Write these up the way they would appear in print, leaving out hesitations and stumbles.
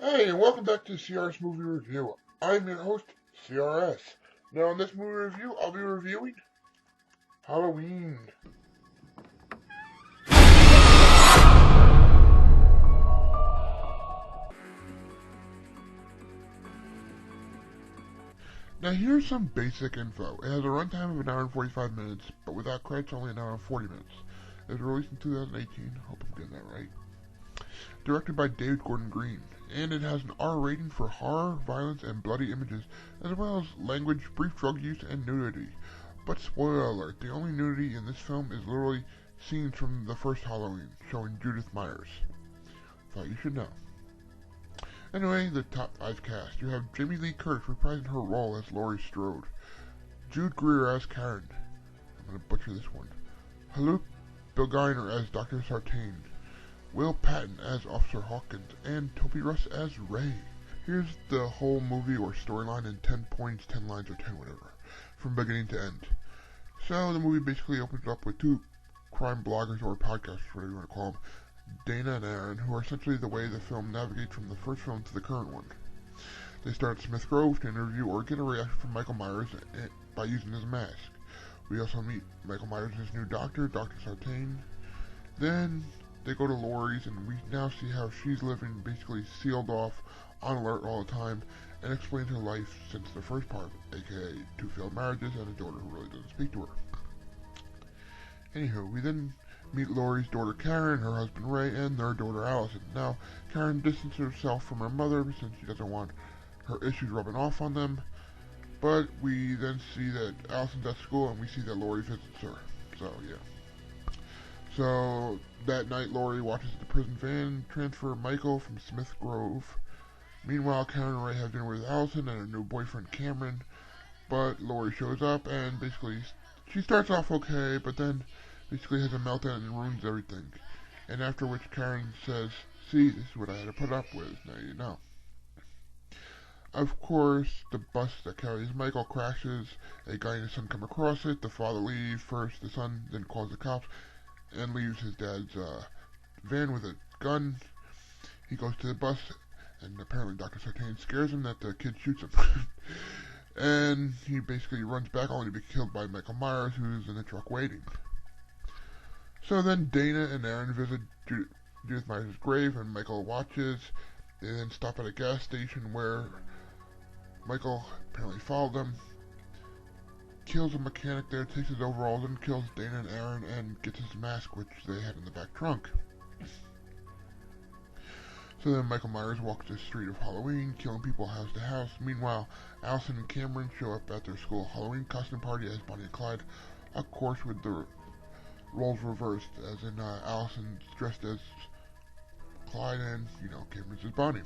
Hey, and welcome back to CRS Movie Review. I'm your host, CRS. Now, in this movie review, I'll be reviewing Halloween. Now, here's some basic info. It has a runtime of an hour and 45 minutes, but without credits, only an hour and 40 minutes. It was released in 2018. Hope I'm getting that right. Directed by David Gordon Green, and it has an R rating for horror, violence, and bloody images, as well as language, brief drug use, and nudity. But spoiler alert, the only nudity in this film is literally scenes from the first Halloween, showing Judith Myers. Thought you should know. Anyway, the top 5 cast. You have Jamie Lee Curtis reprising her role as Laurie Strode, Jude Greer as Karen, I'm gonna butcher this one, Haluk Bilginer as Dr. Sartain, Will Patton as Officer Hawkins, and Toby Russ as Ray. Here's the whole movie or storyline in 10 points, 10 lines, or 10 whatever, from beginning to end. So the movie basically opens up with two crime bloggers or podcasters, whatever you want to call them, Dana and Aaron, who are essentially the way the film navigates from the first film to the current one. They start at Smith Grove to interview or get a reaction from Michael Myers by using his mask. We also meet Michael Myers' new doctor, Dr. Sartain. Then they go to Laurie's, and we now see how she's living basically sealed off, on alert all the time, and explains her life since the first part, aka 2 failed marriages and a daughter who really doesn't speak to her. Anywho, we then meet Laurie's daughter Karen, her husband Ray, and their daughter Allison. Now, Karen distances herself from her mother since she doesn't want her issues rubbing off on them, but we then see that Allison's at school, and we see that Laurie visits her. So, yeah. So, that night, Laurie watches the prison van transfer Michael from Smith Grove. Meanwhile, Karen and Ray have dinner with Allison and her new boyfriend Cameron, but Laurie shows up, and basically, she starts off okay, but then basically has a meltdown and ruins everything. And after which Karen says, "See, this is what I had to put up with, now you know." Of course, the bus that carries Michael crashes, a guy and his son come across it, the father leaves first, the son then calls the cops, and leaves his dad's van with a gun. He goes to the bus, and apparently Dr. Sartain scares him that the kid shoots him. And he basically runs back only to be killed by Michael Myers, who's in the truck waiting. So then Dana and Aaron visit Judith Myers' grave, and Michael watches. They then stop at a gas station where Michael apparently followed them, kills a mechanic there, takes his overalls, and kills Dana and Aaron, and gets his mask, which they had in the back trunk. So then Michael Myers walks the street of Halloween, killing people house to house. Meanwhile, Allison and Cameron show up at their school Halloween costume party as Bonnie and Clyde, of course with the roles reversed, as in Allison's dressed as Clyde and, Cameron's as Bonnie.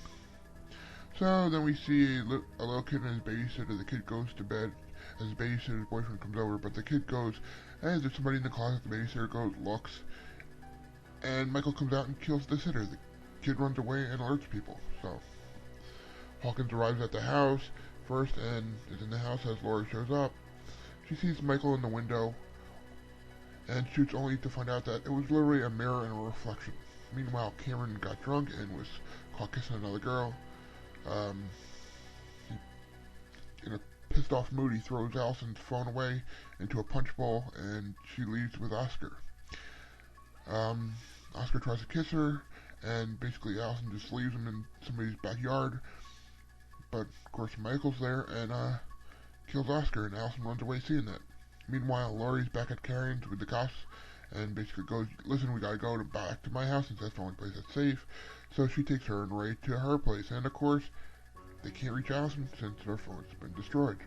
So then we see a little kid and his babysitter. The kid goes to bed as his babysitter's boyfriend comes over, but the kid goes, "Hey, there's somebody in the closet." The babysitter goes, looks, and Michael comes out and kills the sitter. The kid runs away and alerts people. So Hawkins arrives at the house first and is in the house as Laurie shows up. She sees Michael in the window and shoots, only to find out that it was literally a mirror and a reflection. Meanwhile, Cameron got drunk and was caught kissing another girl. In a pissed off mood, he throws Allison's phone away into a punch bowl, and she leaves with Oscar. Oscar tries to kiss her, and basically Allison just leaves him in somebody's backyard. But of course Michael's there and kills Oscar, and Allison runs away seeing that. Meanwhile, Laurie's back at Karen's with the cops, and basically goes, "Listen, we gotta go back to my house since that's the only place that's safe." So she takes her and Ray to her place, and of course, they can't reach Allison since their phone's been destroyed.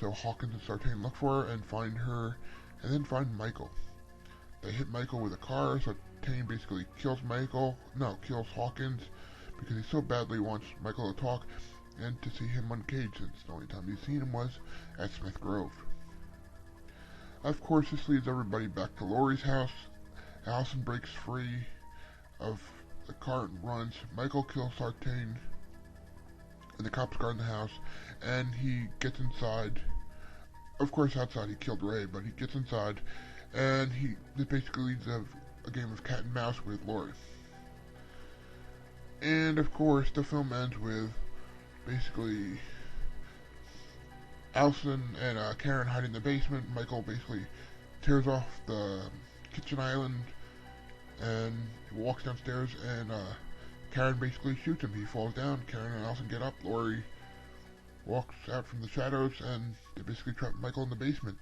So Hawkins and Sartain look for her and find her, and then find Michael. They hit Michael with a car. Sartain basically kills Hawkins, because he so badly wants Michael to talk and to see him uncaged, since the only time he's seen him was at Smith Grove. Of course, this leads everybody back to Laurie's house. Allison breaks free of the car and runs. Michael kills Sartain, and the cops guard the house, and he gets inside. Of course, outside he killed Ray, but he gets inside, and this basically leads a game of cat and mouse with Laurie. And of course, the film ends with basically Allison and Karen hiding in the basement. Michael basically tears off the kitchen island and walks downstairs, and Karen basically shoots him. He falls down. Karen and Allison get up. Laurie walks out from the shadows, and they basically trap Michael in the basement.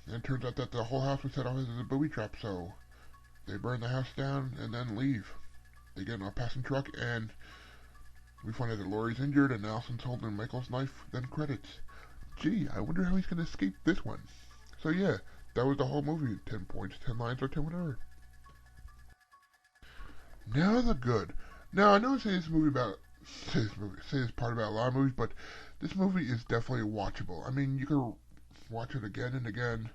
And it turns out that the whole house was set off as a booby trap, so they burn the house down and then leave. They get in a passing truck, and we find out that Laurie's injured, and Allison's holding Michael's knife. Then credits. Gee, I wonder how he's going to escape this one. So yeah, that was the whole movie. 10 points, 10 lines, or 10 whatever. Now the good. Now I know I say this part about a lot of movies, but this movie is definitely watchable. I mean, you can watch it again and again,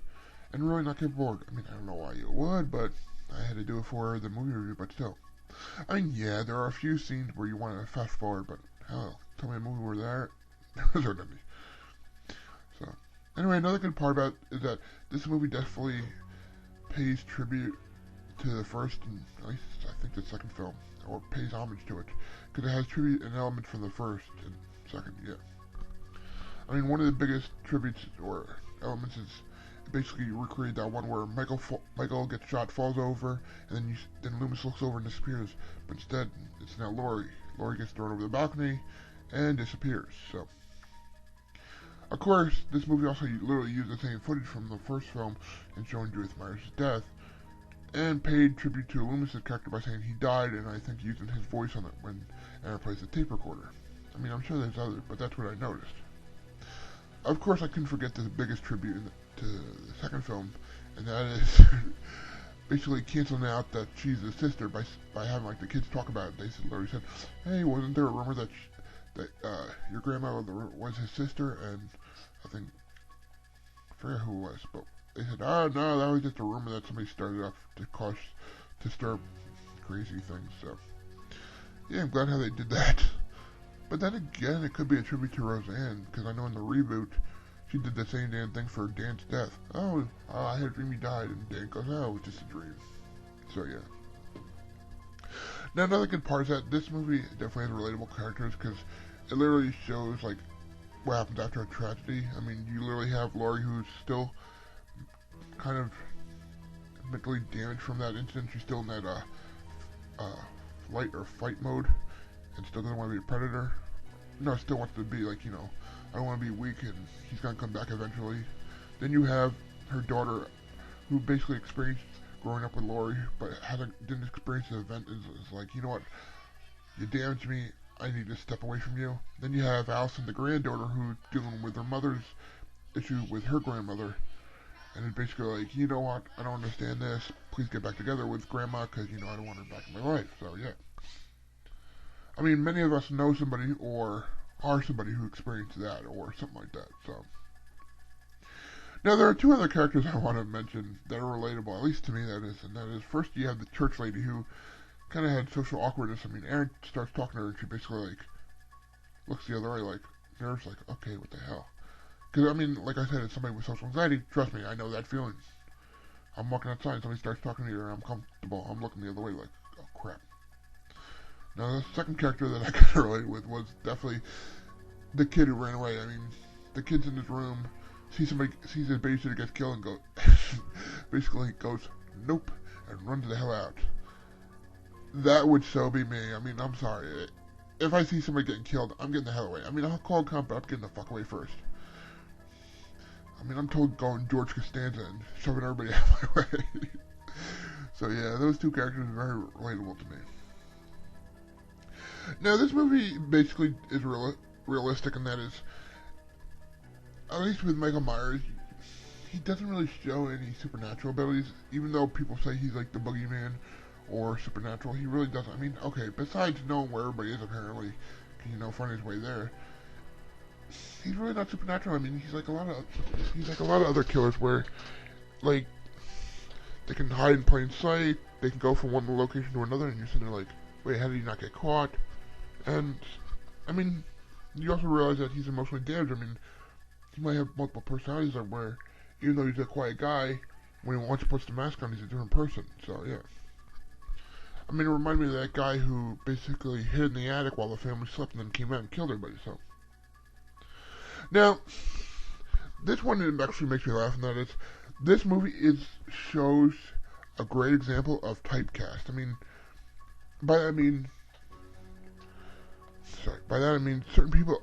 and really not get bored. I mean, I don't know why you would, but I had to do it for the movie review. But still, I mean, yeah, there are a few scenes where you want to fast forward, but hell, tell me a movie where there was so. Anyway, another good part about it is that this movie definitely pays tribute to the first and at least I think the second film, or pays homage to it, because it has tribute and elements from the first and second. Yeah, I mean, one of the biggest tributes or elements is basically recreate that one where Michael gets shot, falls over, and then Loomis looks over and disappears. But instead, it's now Laurie. Laurie gets thrown over the balcony and disappears. So, of course, this movie also literally used the same footage from the first film in showing Judith Myers' death, and paid tribute to Loomis' character by saying he died, and I think using his voice on it when Aaron plays the tape recorder. I mean, I'm sure there's others, but that's what I noticed. Of course, I couldn't forget the biggest tribute to the second film, and that is basically canceling out that she's the sister by having like the kids talk about it. They said, Larry said, "Hey, wasn't there a rumor that your grandmother was his sister?" And I think I forget who it was, but they said, "Oh no, that was just a rumor that somebody started up to stir crazy things." So yeah, I'm glad how they did that. But then again, it could be a tribute to Roseanne, because I know in the reboot, she did the same damn thing for Dan's death. Oh, I had a dream he died, and Dan goes, "Oh, it was just a dream." So yeah. Now another good part is that this movie definitely has relatable characters, because it literally shows like what happens after a tragedy. I mean, you literally have Laurie, who's still kind of mentally damaged from that incident. She's still in that flight or fight mode, and still doesn't want to be a predator. No, still wants to be like, you know, I don't want to be weak, and he's gonna come back eventually. Then you have her daughter, who basically experienced growing up with Laurie, but didn't experience the event. Is like, you know what, you damaged me, I need to step away from you. Then you have Allison, the granddaughter, who's dealing with her mother's issue with her grandmother, and it's basically like, you know what, I don't understand this, please get back together with grandma, because, you know, I don't want her back in my life. So yeah, I mean, many of us know somebody or are somebody who experienced that or something like that. So now there are two other characters I want to mention that are relatable, at least to me that is, and that is, first you have the church lady who kind of had social awkwardness. I mean, Aaron starts talking to her and she basically like looks the other way, like nervous, like, okay, what the hell? Because I mean, like I said, it's somebody with social anxiety. Trust me, I know that feeling. I'm walking outside and somebody starts talking to you and I'm comfortable. I'm looking the other way like, oh crap. Now, the second character that I could relate with was definitely the kid who ran away. I mean, the kid's in his room, sees his babysitter gets killed, and basically goes, nope, and runs the hell out. That would so be me. I mean, I'm sorry. If I see somebody getting killed, I'm getting the hell away. I mean, I'll call a cop, but I'm getting the fuck away first. I mean, I'm told going George Costanza and shoving everybody out of my way. So yeah, those two characters are very relatable to me. Now, this movie basically is realistic, and that is, at least with Michael Myers, he doesn't really show any supernatural abilities, even though people say he's like the boogeyman or supernatural. He really doesn't. I mean, okay, besides knowing where everybody is, apparently, you know, find his way there, he's really not supernatural. I mean, he's like a lot of other killers where, like, they can hide in plain sight, they can go from one location to another, and you're sitting there like, wait, how did he not get caught? And, I mean, you also realize that he's emotionally damaged. I mean, he might have multiple personalities where, even though he's a quiet guy, when he once puts the mask on, he's a different person. So, yeah. I mean, it reminded me of that guy who basically hid in the attic while the family slept and then came out and killed everybody, so. Now, this one actually makes me laugh, and that is, this movie shows a great example of typecast. I mean, by that I mean certain people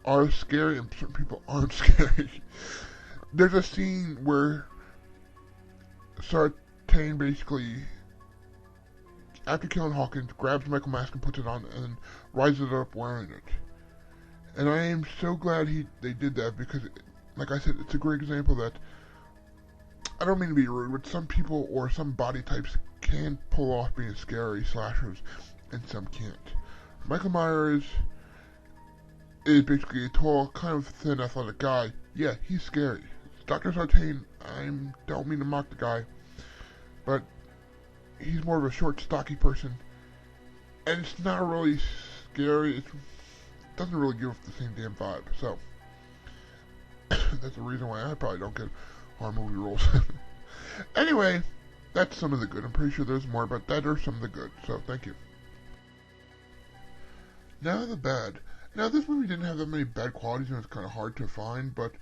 are scary and certain people aren't scary. There's a scene where Sartain basically, after killing Hawkins, grabs Michael mask and puts it on and rises up wearing it. And I am so glad they did that because, like I said, it's a great example that, I don't mean to be rude, but some people or some body types can pull off being scary slashers and some can't. Michael Myers is basically a tall, kind of thin, athletic guy. Yeah, he's scary. Dr. Sartain, I don't mean to mock the guy, but he's more of a short, stocky person. And it's not really scary. It doesn't really give off the same damn vibe. So, that's the reason why I probably don't get horror movie roles. Anyway, that's some of the good. I'm pretty sure there's more, but that are some of the good. So, thank you. Now the bad. Now, this movie didn't have that many bad qualities, and it's kind of hard to find, but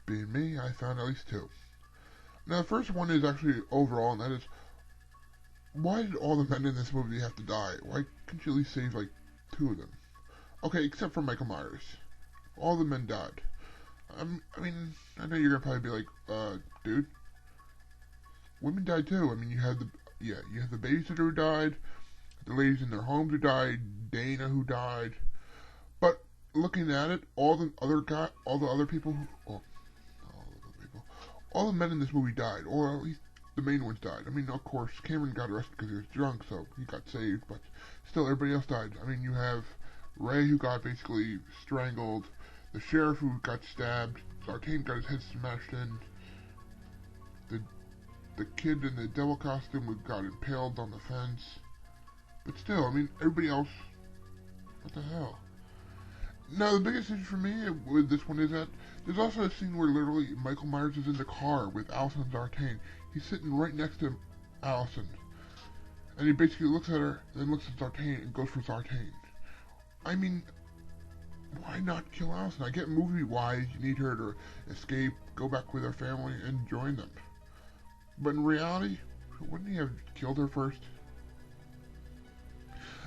being me, I found at least two. Now, the first one is actually overall, and that is, why did all the men in this movie have to die? Why couldn't you at least save, like, two of them? Okay, except for Michael Myers. All the men died. I mean, I know you're gonna probably be like, dude, women died too. I mean, you have the babysitter who died, the ladies in their homes who died, Dana who died. But looking at it, all the men in this movie died, or at least the main ones died. I mean, of course, Cameron got arrested because he was drunk, so he got saved, but still, everybody else died. I mean, you have Ray who got basically strangled, the sheriff who got stabbed, Sartain got his head smashed in, the kid in the devil costume who got impaled on the fence. But still, I mean, everybody else, what the hell? Now, the biggest issue for me with this one is that there's also a scene where literally Michael Myers is in the car with Allison Sartain. He's sitting right next to Allison. And he basically looks at her, then looks at Sartain, and goes for Sartain. I mean, why not kill Allison? I get movie-wise, you need her to escape, go back with her family, and join them. But in reality, wouldn't he have killed her first?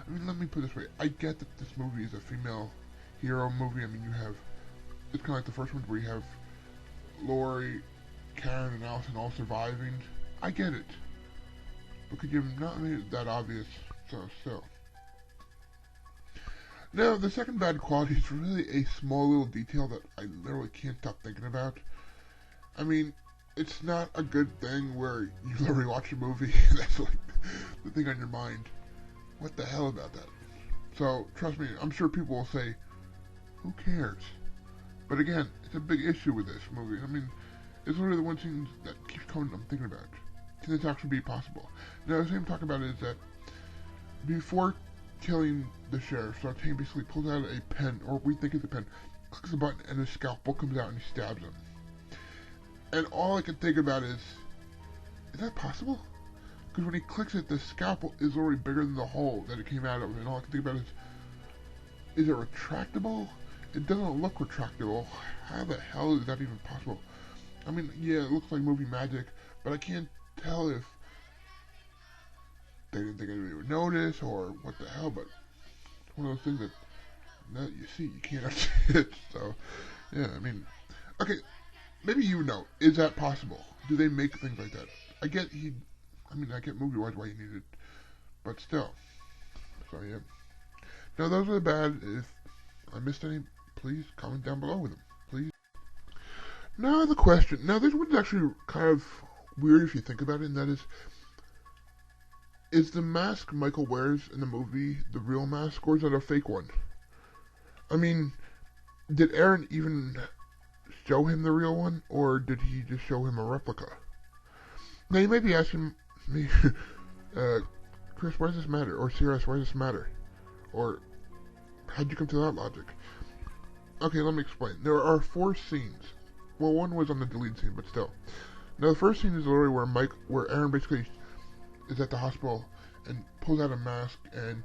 I mean, let me put it this way. I get that this movie is a female hero movie. I mean, it's kind of like the first one where you have Laurie, Karen, and Allison all surviving. I get it. But could you have not made it that obvious? So, still. Now, the second bad quality is really a small little detail that I literally can't stop thinking about. I mean, it's not a good thing where you literally watch a movie and that's like the thing on your mind. What the hell about that? So, trust me, I'm sure people will say, who cares? But again, it's a big issue with this movie. I mean, it's literally the one thing that keeps coming I'm thinking about. Can this actually be possible? Now, the thing I'm talking about is that before killing the sheriff, Sartain basically pulls out a pen, or we think it's a pen, clicks the button, and a scalpel comes out and he stabs him. And all I can think about is that possible? Because when he clicks it, the scalpel is already bigger than the hole that it came out of, and all I can think about is it retractable? It doesn't look retractable. How the hell is that even possible? I mean, yeah, it looks like movie magic, but I can't tell if they didn't think anybody would notice, or what the hell, but it's one of those things that now that you see, you can't unsee it, so, yeah, I mean, okay, maybe you know, is that possible? Do they make things like that? I get movie-wise why you need it, but still, so yeah. Now, those are the bad. If I missed any, please comment down below with them, please. Now, the question, now this one's actually kind of weird if you think about it, and that is the mask Michael wears in the movie the real mask, or is that a fake one? I mean, did Aaron even show him the real one, or did he just show him a replica? Now, you may be asking me, Chris, why does this matter? Or CRS, why does this matter? Or, how'd you come to that logic? Okay, let me explain. There are 4 scenes. Well, one was on the deleted scene, but still. Now, the first scene is literally where Aaron basically is at the hospital and pulls out a mask, and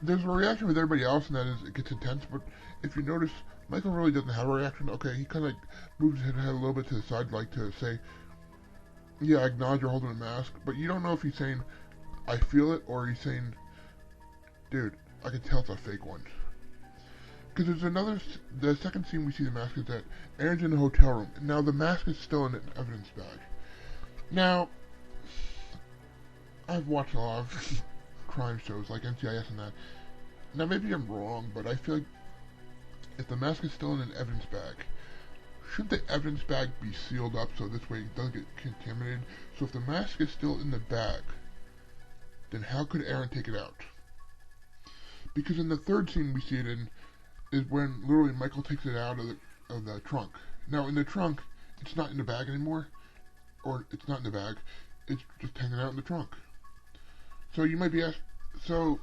there's a reaction with everybody else, and that is it gets intense. But if you notice, Michael really doesn't have a reaction. Okay, he kind of like moves his head a little bit to the side, like to say, "Yeah, I acknowledge you're holding a mask," but you don't know if he's saying, "I feel it," or he's saying, "Dude, I can tell it's a fake one." Because there's the second scene we see the mask is that Aaron's in the hotel room. Now the mask is still in an evidence bag. Now, I've watched a lot of crime shows like NCIS and that. Now maybe I'm wrong, but I feel like if the mask is still in an evidence bag, shouldn't the evidence bag be sealed up so this way it doesn't get contaminated? So if the mask is still in the bag, then how could Aaron take it out? Because in the third scene we see it in is when literally Michael takes it out of the trunk. Now in the trunk, it's not in the bag anymore, or it's not in the bag, it's just hanging out in the trunk. So you might be asked, so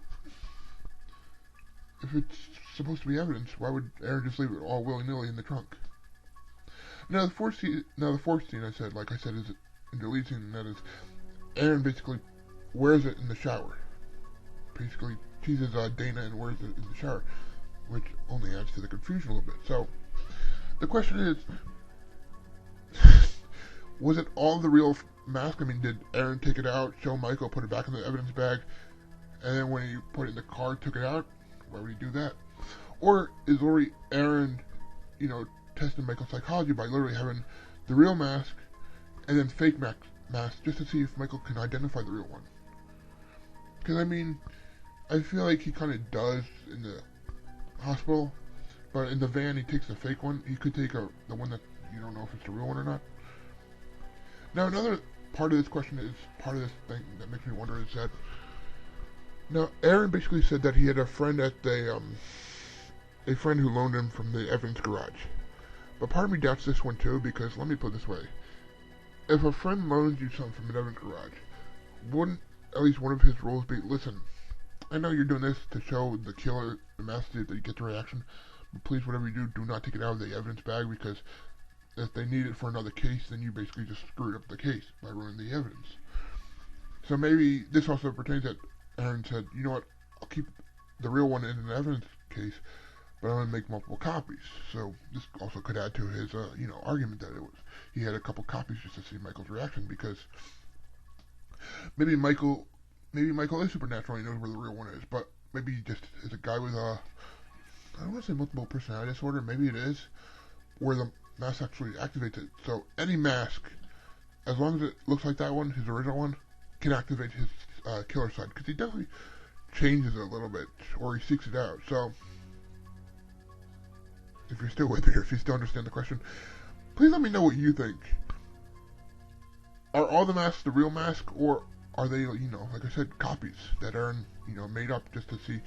if it's supposed to be evidence, why would Aaron just leave it all willy-nilly in the trunk? Now the fourth scene I said, like I said, is in the lead scene, and that is Aaron basically wears it in the shower. Basically teases Dana and wears it in the shower, which only adds to the confusion a little bit. So the question is, was it all the real mask? I mean, did Aaron take it out, show Michael, put it back in the evidence bag, and then when he put it in the car, took it out? Why would he do that? Or is literally Aaron, testing Michael's psychology by literally having the real mask and then fake mask just to see if Michael can identify the real one? Because, I mean, I feel like he kind of does in the hospital, but in the van he takes the fake one. He could take the one that you don't know if it's the real one or not. Now another part of this question is, part of this thing that makes me wonder is that, now Aaron basically said that he had a friend at a friend who loaned him from the evidence garage. But part of me doubts this one too, because let me put it this way. If a friend loans you something from an evidence garage, wouldn't at least one of his rules be, listen, I know you're doing this to show the killer, the master, that you get the reaction, but please, whatever you do, do not take it out of the evidence bag, because if they need it for another case, then you basically just screwed up the case by ruining the evidence. So maybe this also pertains that Aaron said, you know what, I'll keep the real one in an evidence case, but I'm going to make multiple copies. So this also could add to his, argument that he had a couple copies just to see Michael's reaction, because maybe Michael is supernatural, he knows where the real one is, but maybe he just is a guy with I don't want to say multiple personality disorder, maybe it is, where the mask actually activates it. So any mask, as long as it looks like that one, his original one, can activate his killer side, because he definitely changes it a little bit, or he seeks it out. So if you're still with me, or if you still understand the question, please let me know what you think. Are all the masks the real mask, or are they, like I said, copies that Aaron, made up just to see?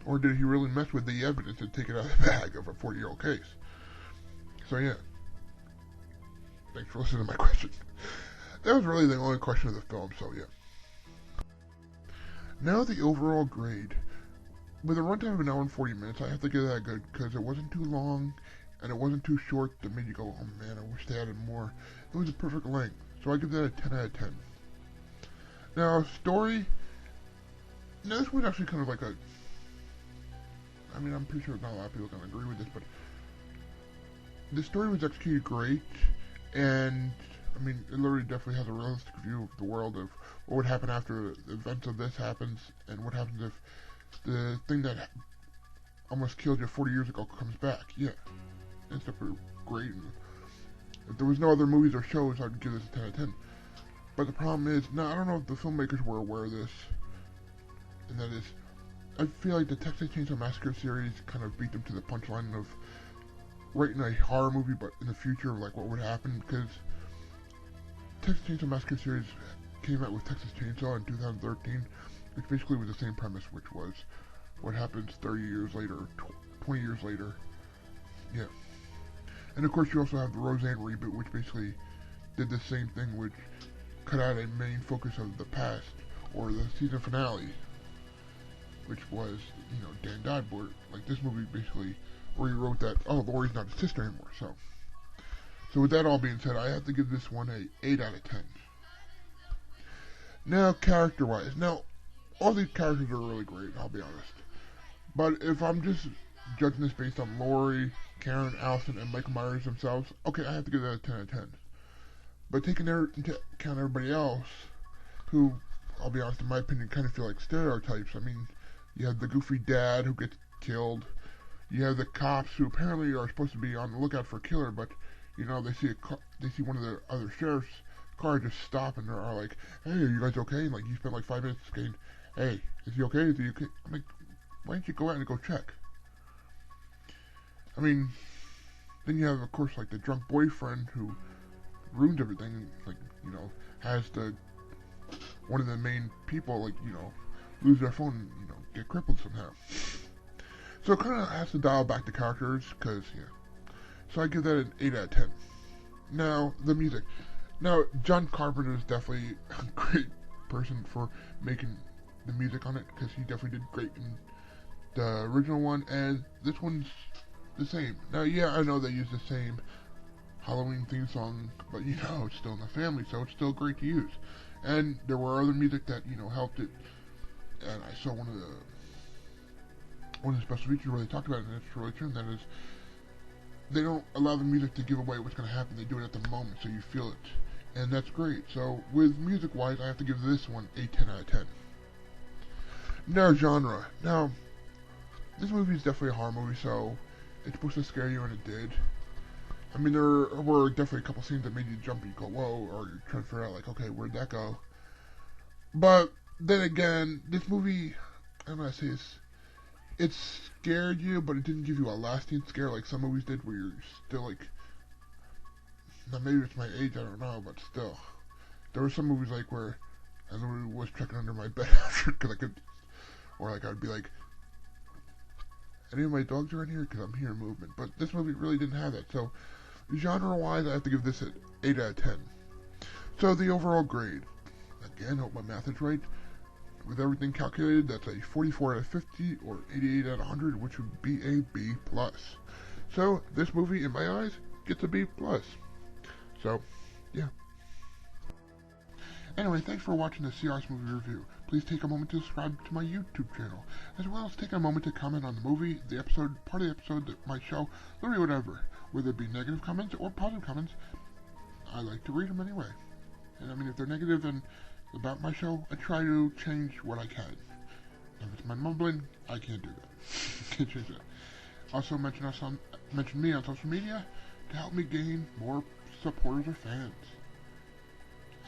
Or did he really mess with the evidence and take it out of the bag of a 40-year-old case? So yeah. Thanks for listening to my question. That was really the only question of the film, so yeah. Now the overall grade. With a runtime of an hour and 40 minutes, I have to give that good, because it wasn't too long, and it wasn't too short that made you go, oh man, I wish they added more. It was a perfect length, so I give that a 10 out of 10. Now, story, now this was actually kind of like I'm pretty sure not a lot of people can agree with this, but the story was executed great, and, it literally definitely has a realistic view of the world of what would happen after the events of this happens, and what happens if the thing that almost killed you 40 years ago comes back. Yeah, it's definitely great, and if there was no other movies or shows, I'd give this a 10 out of 10. But the problem is, now I don't know if the filmmakers were aware of this, and that is, I feel like the Texas Chainsaw Massacre series kind of beat them to the punchline of writing a horror movie, but in the future, like what would happen, because Texas Chainsaw Massacre series came out with Texas Chainsaw in 2013, which basically was the same premise, which was what happens 30 years later, 20 years later. Yeah. And of course you also have the Roseanne reboot, which basically did the same thing, which cut out a main focus of the past, or the season finale, which was, Dan died, but like this movie basically rewrote that, oh, Laurie's not his sister anymore, so. So with that all being said, I have to give this one a 8 out of 10. Now, character-wise. Now, all these characters are really great, I'll be honest. But if I'm just judging this based on Laurie, Karen, Allison, and Michael Myers themselves, okay, I have to give that a 10 out of 10. But taking into account everybody else, who, I'll be honest, in my opinion, kind of feel like stereotypes. I mean, you have the goofy dad who gets killed. You have the cops who apparently are supposed to be on the lookout for a killer, but you know they see one of the other sheriff's car just stop and they're all like, "Hey, are you guys okay?" And like you spent like 5 minutes saying, "Hey, is he okay? Is he okay?" I'm like, why don't you go out and go check? I mean, then you have of course like the drunk boyfriend who ruins everything. Like has one of the main people lose their phone and get crippled somehow. So it kind of has to dial back the characters, because, So I give that an 8 out of 10. Now, the music. Now, John Carpenter is definitely a great person for making the music on it, because he definitely did great in the original one, and this one's the same. Now, yeah, I know they use the same Halloween theme song, but, it's still in the family, so it's still great to use. And there were other music that, helped it, and I saw one of the special features where they talked about it, and it's really true, and that is, they don't allow the music to give away what's going to happen. They do it at the moment, so you feel it, and that's great. So, with music-wise, I have to give this one a 10 out of 10. Now, genre. Now, this movie is definitely a horror movie, so it's supposed to scare you, and it did. I mean, there were definitely a couple scenes that made you jump and you go, whoa, or you're trying to figure out, like, okay, where'd that go? But, then again, this movie, I don't know how to say this, it scared you, but it didn't give you a lasting scare like some movies did, where you're still like, now maybe it's my age, I don't know, but still. There were some movies like where I literally was checking under my bed after, because I could, or like I'd be like, any of my dogs are in here? Because I'm hearing movement. But this movie really didn't have that, so genre-wise, I have to give this an 8 out of 10. So the overall grade, again, I hope my math is right. With everything calculated, that's a 44 out of 50 or 88 out of 100, which would be a B+. So, this movie, in my eyes, gets a B+. So, yeah. Anyway, thanks for watching the CRS Movie Review. Please take a moment to subscribe to my YouTube channel, as well as take a moment to comment on the movie, the episode, part of the episode, my show, literally whatever. Whether it be negative comments or positive comments, I like to read them anyway. And I mean, if they're negative, then about my show, I try to change what I can. If it's my mumbling, I can't do that. Can't change that. Also, mention me on social media to help me gain more supporters or fans.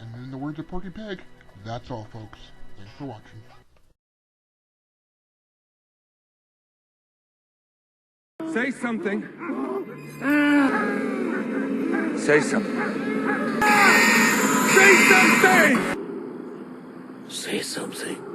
And in the words of Porky Pig, that's all, folks. Thanks for watching. Say something. Say something. Say something! Say something.